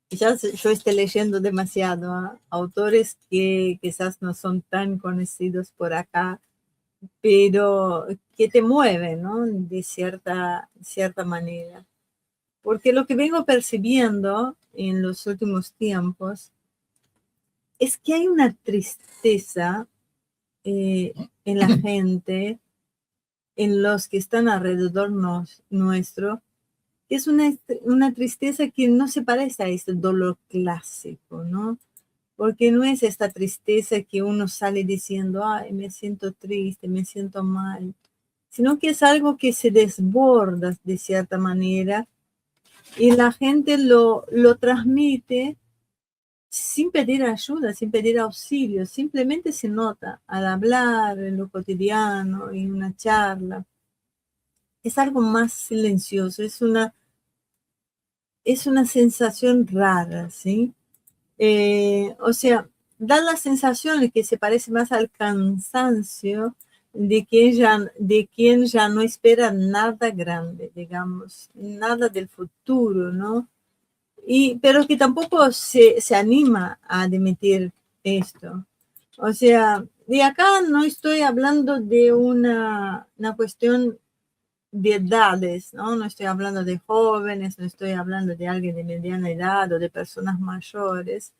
quizás yo esté leyendo demasiado, ¿eh? Autores que quizás no son tan conocidos por acá, pero que te mueven, ¿no? De cierta manera. Porque lo que vengo percibiendo en los últimos tiempos es que hay una tristeza en la gente, en los que están alrededor nuestro, que es una tristeza que no se parece a este dolor clásico, ¿no? Porque no es esta tristeza que uno sale diciendo, ay, me siento triste, me siento mal, sino que es algo que se desborda de cierta manera y la gente lo transmite sin pedir ayuda, sin pedir auxilio, simplemente se nota al hablar en lo cotidiano, en una charla. Es algo más silencioso, es una sensación rara, ¿sí? O sea, da la sensación de que se parece más al cansancio de quien ya no espera nada grande, digamos, nada del futuro, ¿no? Pero que tampoco se anima a admitir esto. O sea, de acá no estoy hablando de una cuestión de edades, ¿no? No estoy hablando de jóvenes, no estoy hablando de alguien de mediana edad o de personas mayores.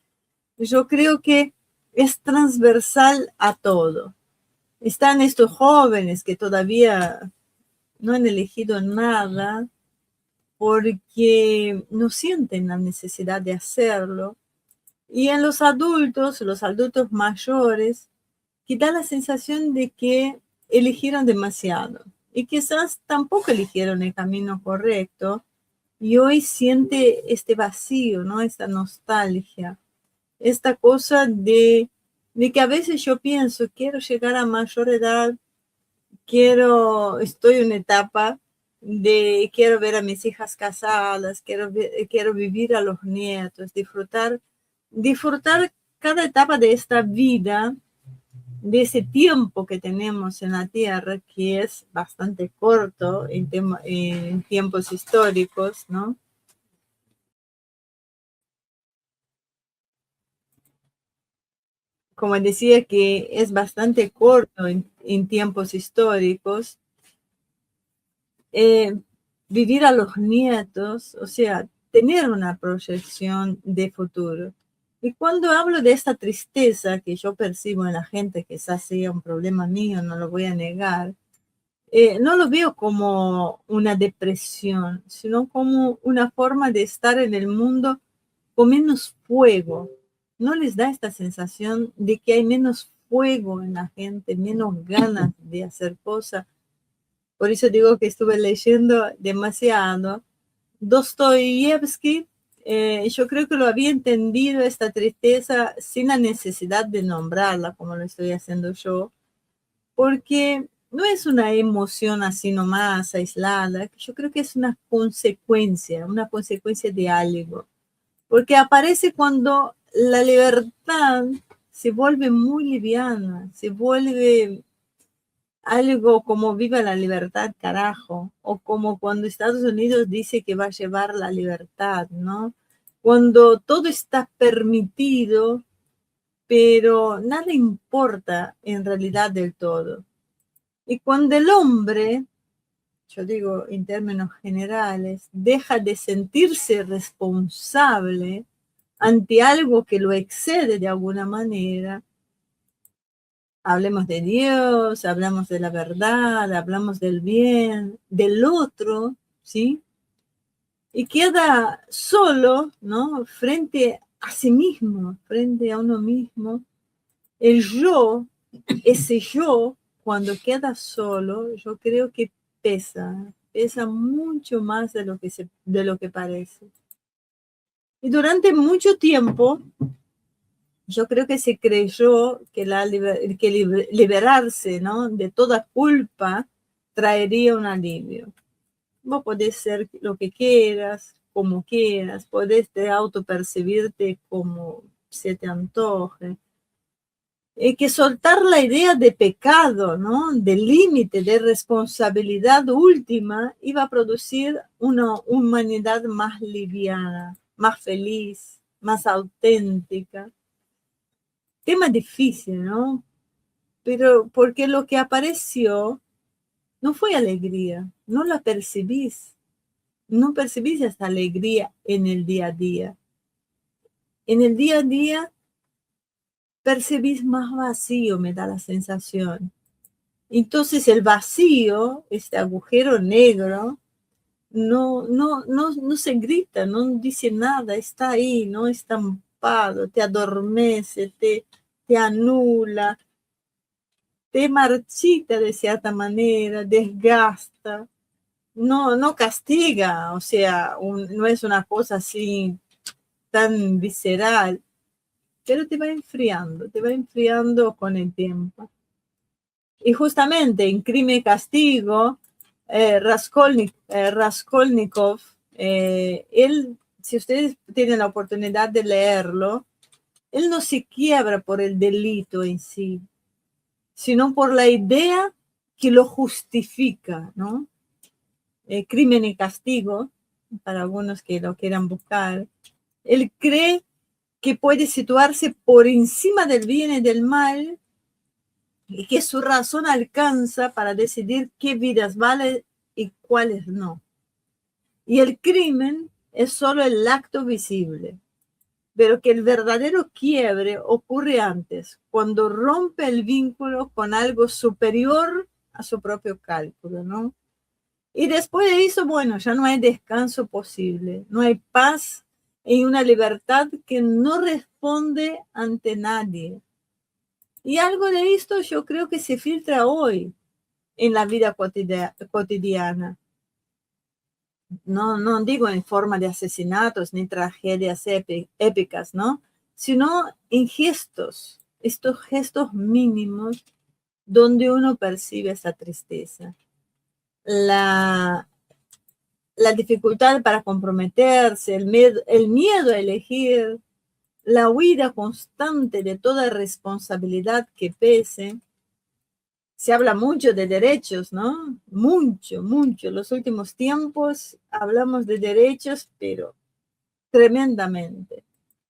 Yo creo que es transversal a todo. Están estos jóvenes que todavía no han elegido nada porque no sienten la necesidad de hacerlo. Y en los adultos mayores, que da la sensación de que eligieron demasiado y quizás tampoco eligieron el camino correcto y hoy siente este vacío, ¿no? Esta nostalgia, esta cosa de que a veces yo pienso, quiero llegar a mayor edad, estoy en una etapa de quiero ver a mis hijas casadas, quiero vivir a los nietos, disfrutar cada etapa de esta vida, de ese tiempo que tenemos en la Tierra, que es bastante corto en tiempos históricos, ¿no? Como decía, que es bastante corto en tiempos históricos. Eh, Vivir a los nietos, o sea, tener una proyección de futuro. Y cuando hablo de esta tristeza que yo percibo en la gente, que quizás sea un problema mío, no lo voy a negar, no lo veo como una depresión, sino como una forma de estar en el mundo con menos fuego. ¿No les da esta sensación de que hay menos fuego en la gente, menos ganas de hacer cosas? Por eso digo que estuve leyendo demasiado. Dostoyevsky, yo creo que lo había entendido esta tristeza sin la necesidad de nombrarla como lo estoy haciendo yo, porque no es una emoción así nomás aislada, yo creo que es una consecuencia de algo, porque aparece cuando la libertad se vuelve muy liviana, se vuelve algo como viva la libertad, carajo, o como cuando Estados Unidos dice que va a llevar la libertad, ¿no? Cuando todo está permitido, pero nada importa en realidad del todo. Y cuando el hombre, yo digo en términos generales, deja de sentirse responsable ante algo que lo excede de alguna manera, hablemos de Dios, hablamos de la verdad, hablamos del bien, del otro, ¿sí? Y queda solo, ¿no? Frente a sí mismo, frente a uno mismo. El yo, ese yo, cuando queda solo, yo creo que pesa mucho más de lo que parece. Y durante mucho tiempo, yo creo que se creyó que, liberarse, ¿no?, de toda culpa traería un alivio. Vos podés ser lo que quieras, como quieras, podés autopercibirte como se te antoje. Que soltar la idea de pecado, ¿no?, de límite, de responsabilidad última, iba a producir una humanidad más liviana. más feliz, más auténtica. Tema difícil, ¿no? Pero porque lo que apareció no fue alegría, no la percibís, no percibís esa alegría en el día a día. En el día a día percibís más vacío, me da la sensación. Entonces el vacío, este agujero negro, no se grita, no dice nada, está ahí, no estampado, te adormece, te anula, te marchita de cierta manera, desgasta, no castiga, o sea, no es una cosa así tan visceral, pero te va enfriando con el tiempo. Y justamente en Crimen y Castigo, Raskolnikov, él, si ustedes tienen la oportunidad de leerlo, él no se quiebra por el delito en sí, sino por la idea que lo justifica, ¿no? Crimen y Castigo, para algunos que lo quieran buscar, él cree que puede situarse por encima del bien y del mal y que su razón alcanza para decidir qué vidas valen y cuáles no. Y el crimen es solo el acto visible, pero que el verdadero quiebre ocurre antes, cuando rompe el vínculo con algo superior a su propio cálculo, ¿no? Y después de eso, bueno, ya no hay descanso posible, no hay paz y una libertad que no responde ante nadie. Y algo de esto yo creo que se filtra hoy en la vida cotidiana. No digo en forma de asesinatos ni tragedias épicas, ¿no? Sino en gestos, estos gestos mínimos donde uno percibe esa tristeza. La dificultad para comprometerse, el miedo a elegir, la huida constante de toda responsabilidad que pese. Se habla mucho de derechos, ¿no? Mucho. Los últimos tiempos hablamos de derechos, pero tremendamente.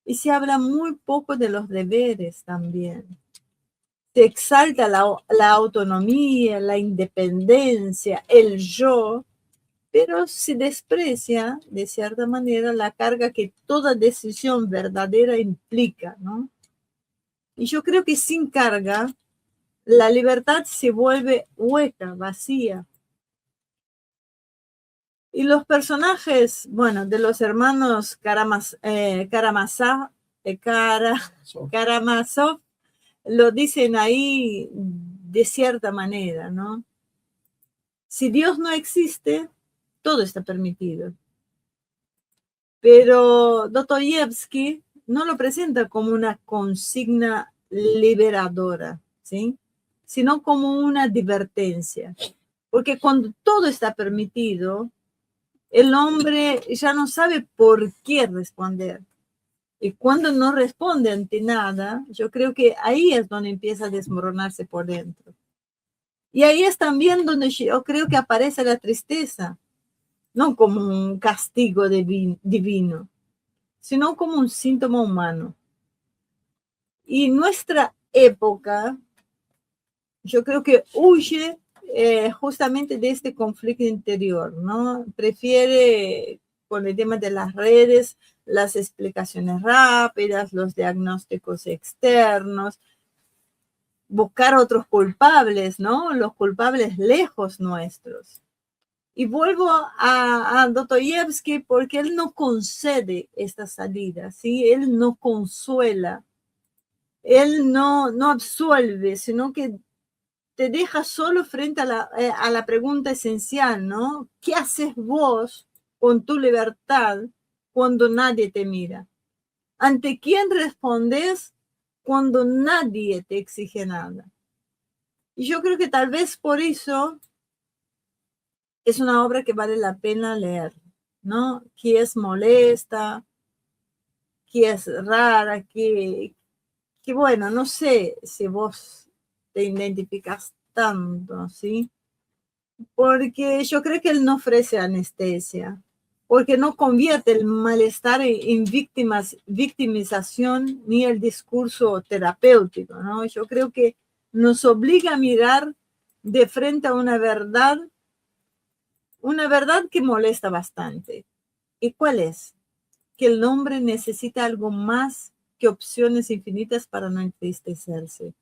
Y se habla muy poco de los deberes también. Se exalta la autonomía, la independencia, el yo, pero se desprecia de cierta manera la carga que toda decisión verdadera implica, ¿no? Y yo creo que sin carga, la libertad se vuelve hueca, vacía. Y los personajes, bueno, de los hermanos Karamazov, lo dicen ahí de cierta manera, ¿no? Si Dios no existe, todo está permitido. Pero Dostoyevsky no lo presenta como una consigna liberadora, ¿sí? Sino como una advertencia. Porque cuando todo está permitido, el hombre ya no sabe por qué responder. Y cuando no responde ante nada, yo creo que ahí es donde empieza a desmoronarse por dentro. Y ahí es también donde yo creo que aparece la tristeza, no como un castigo divino, sino como un síntoma humano. Y nuestra época, yo creo que huye justamente de este conflicto interior, ¿no? Prefiere, con el tema de las redes, las explicaciones rápidas, los diagnósticos externos, buscar otros culpables, ¿no? Los culpables lejos nuestros. Y vuelvo a Dostoyevsky porque él no concede esta salida, ¿sí? Él no consuela, él no absuelve, sino que te deja solo frente a la pregunta esencial, ¿no? ¿Qué haces vos con tu libertad cuando nadie te mira? ¿Ante quién respondes cuando nadie te exige nada? Y yo creo que tal vez por eso es una obra que vale la pena leer, ¿no? Que es molesta, que es rara, que bueno, no sé si vos te identificas tanto, ¿sí? Porque yo creo que él no ofrece anestesia, porque no convierte el malestar en victimización ni el discurso terapéutico, ¿no? Yo creo que nos obliga a mirar de frente a una verdad que molesta bastante. ¿Y cuál es? Que el hombre necesita algo más que opciones infinitas para no entristecerse.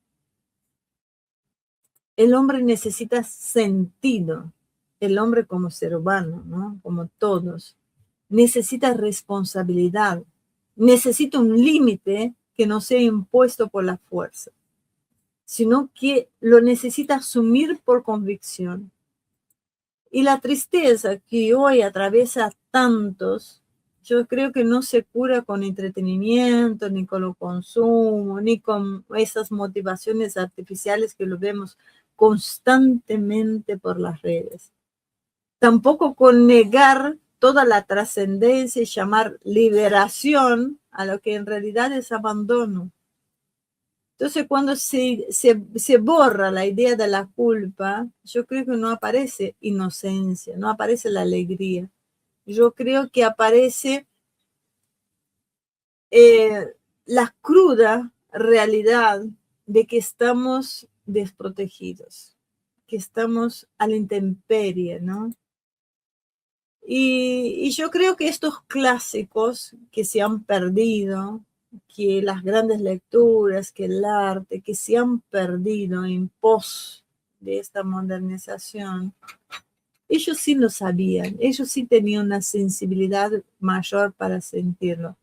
El hombre necesita sentido, el hombre como ser humano, ¿no? Como todos. Necesita responsabilidad, necesita un límite que no sea impuesto por la fuerza, sino que lo necesita asumir por convicción. Y la tristeza que hoy atraviesa a tantos, yo creo que no se cura con entretenimiento, ni con lo consumo, ni con esas motivaciones artificiales que lo vemos constantemente por las redes. Tampoco con negar toda la trascendencia y llamar liberación a lo que en realidad es abandono. Entonces, cuando se borra la idea de la culpa, yo creo que no aparece inocencia, no aparece la alegría. Yo creo que aparece la cruda realidad de que estamos desprotegidos, que estamos a la intemperie, ¿no? Y yo creo que estos clásicos que se han perdido, que las grandes lecturas, que el arte, que se han perdido en pos de esta modernización, ellos sí lo sabían, ellos sí tenían una sensibilidad mayor para sentirlo.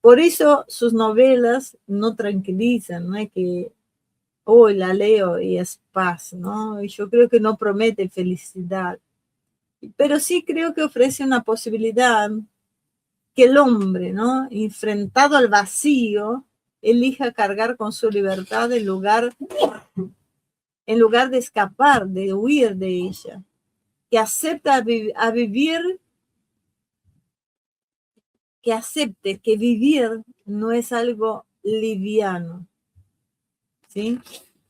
Por eso sus novelas no tranquilizan, no es que hoy la leo y es paz, ¿no? Y yo creo que no promete felicidad, pero sí creo que ofrece una posibilidad que el hombre, ¿no? Enfrentado al vacío, elija cargar con su libertad en lugar de escapar, de huir de ella, que acepta a vivir, que acepte que vivir no es algo liviano, ¿sí?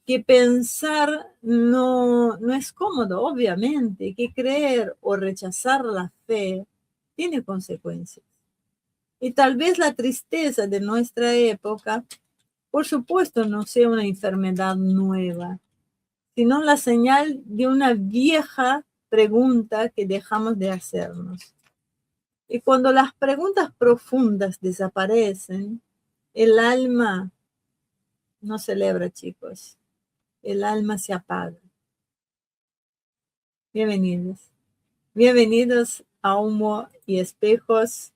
Que pensar no es cómodo, obviamente, que creer o rechazar la fe tiene consecuencias. Y tal vez la tristeza de nuestra época, por supuesto, no sea una enfermedad nueva, sino la señal de una vieja pregunta que dejamos de hacernos. Y cuando las preguntas profundas desaparecen, el alma no celebra, chicos. El alma se apaga. Bienvenidos. Bienvenidos a Humo y Espejos.